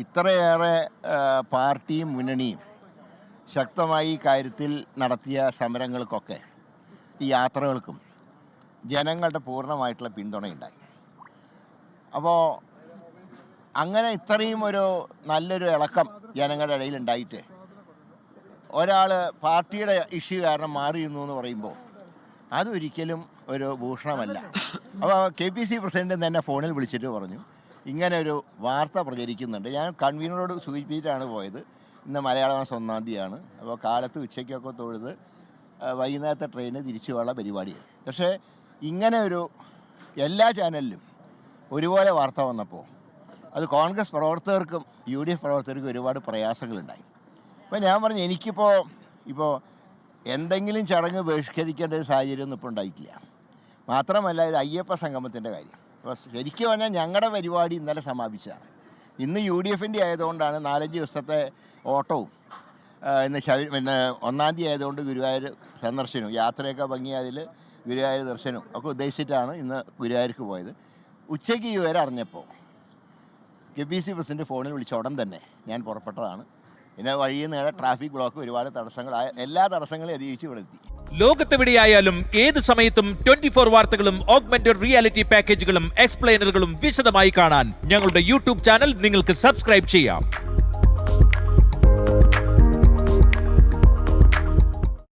ഇത്രയേറെ പാർട്ടിയും മുന്നണിയും ശക്തമായി ഈ കാര്യത്തിൽ നടത്തിയ സമരങ്ങൾക്കൊക്കെ ഈ യാത്രകൾക്കും ജനങ്ങളുടെ പൂർണ്ണമായിട്ടുള്ള പിന്തുണയുണ്ടായി. അപ്പോൾ അങ്ങനെ ഇത്രയും ഒരു നല്ലൊരു ഇളക്കം ജനങ്ങളുടെ ഇടയിൽ ഉണ്ടായിട്ട് ഒരാൾ പാർട്ടിയുടെ ഇഷ്യൂ കാരണം മാറിയിരുന്നു എന്ന് പറയുമ്പോൾ അതൊരിക്കലും ഒരു ഭൂഷണമല്ല. അപ്പോൾ KPC പ്രസിഡന്റ് തന്നെ ഫോണിൽ വിളിച്ചിട്ട് പറഞ്ഞു, ഇങ്ങനെ ഒരു വാർത്ത പ്രചരിക്കുന്നുണ്ട്. ഞാൻ കൺവീനറോട് സൂചിപ്പിച്ചിട്ടാണ് പോയത്. ഇന്ന് മലയാള മാസം 1-ാം തീയതിയാണ്. അപ്പോൾ കാലത്ത് ഉച്ചയ്ക്കൊക്കെ തൊഴുത് വൈകുന്നേരത്തെ ട്രെയിന് തിരിച്ചു പോകാനുള്ള പരിപാടിയാണ്. പക്ഷേ ഇങ്ങനെ ഒരു എല്ലാ ചാനലിലും ഒരുപോലെ വാർത്ത വന്നപ്പോൾ അത് കോൺഗ്രസ് പ്രവർത്തകർക്കും UDF പ്രവർത്തകർക്കും ഒരുപാട് പ്രയാസങ്ങളുണ്ടായി. അപ്പോൾ ഞാൻ പറഞ്ഞു, ഇപ്പോൾ എന്തെങ്കിലും ചടങ്ങ് ബഹിഷ്കരിക്കേണ്ട ഒരു സാഹചര്യമൊന്നും ഇപ്പോൾ ഉണ്ടായിട്ടില്ല. മാത്രമല്ല, ഇത് അയ്യപ്പ സംഗമത്തിൻ്റെ കാര്യം. അപ്പോൾ ശരിക്കും പറഞ്ഞാൽ ഞങ്ങളുടെ പരിപാടി ഇന്നലെ സമാപിച്ചതാണ്. ഇന്ന് UDFൻ്റെ ആയതുകൊണ്ടാണ് 4-5 ദിവസത്തെ ഓട്ടവും ഇന്ന് പിന്നെ 1-ാം തീയതി ആയതുകൊണ്ട് ഗുരുവായൂർ സന്ദർശനവും യാത്രയൊക്കെ ഭംഗിയായതിൽ ഗുരുവായൂർ ദർശനവും ഒക്കെ ഉദ്ദേശിച്ചിട്ടാണ് ഇന്ന് ഗുരുവായൂർക്ക് പോയത്. ഉച്ചയ്ക്ക് ഈ വിവരം അറിഞ്ഞപ്പോൾ KPC പ്രസിഡന്റ് ഫോണിൽ വിളിച്ച ഉടൻ തന്നെ ഞാൻ പുറപ്പെട്ടതാണ്. പിന്നെ വഴിയിൽ നിന്ന് ട്രാഫിക് ബ്ലോക്ക്, ഒരുപാട് തടസ്സങ്ങൾ, എല്ലാ തടസ്സങ്ങളും അതിജീവിച്ച് ഇവിടെ എത്തി. ലോകത്തെവിടെയായാലും ഏത് സമയത്തും 24 വാർത്തകളും ഓഗ്മെന്റഡ് റിയാലിറ്റി പാക്കേജുകളും എക്സ്പ്ലെയിനറുകളും വിശദമായി കാണാൻ ഞങ്ങളുടെ YouTube ചാനൽ നിങ്ങൾക്ക് സബ്സ്ക്രൈബ് ചെയ്യാം.